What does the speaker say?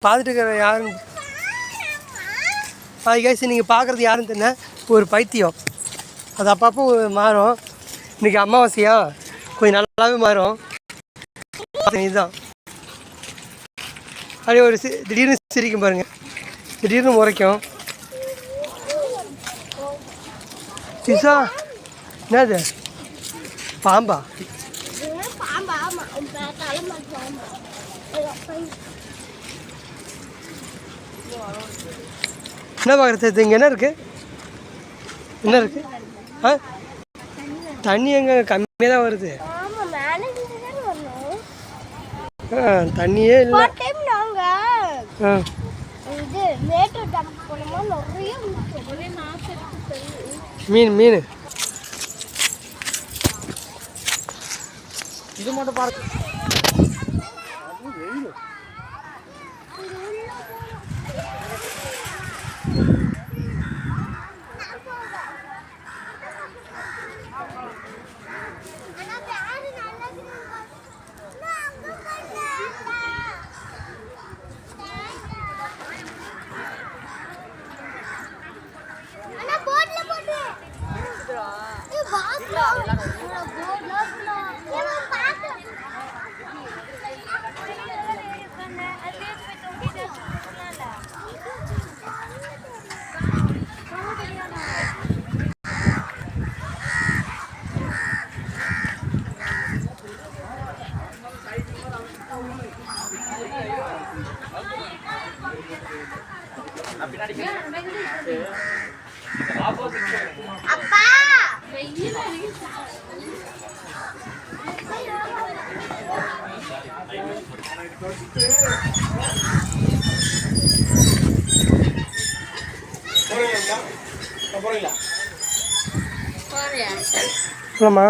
பார்த்துட்டு இருக்கிற யாருன்னு கைஸ் நீங்கள் பார்க்குறது யாருன்னு தெரியல, ஒரு பைத்தியம். அது அப்பப்போ மாறும். இன்றைக்கி அமாவாசையா கொஞ்சம் நல்லாவே மாறும். இதுதான் அப்படியே ஒரு திடீர்னு சிரிக்கும் பாருங்கள், திடீர்னு முறைக்கும். சிசா என்னது பாம்பா? என்ன பார்க்குறது? இங்கே என்ன இருக்குது? என்ன இருக்குது? தண்ணி எங்கே கம்மியாக தான் வருது. தண்ணியே இல்லை. மீன் மீன் இது மட்டும் பார்க்க போலாமா?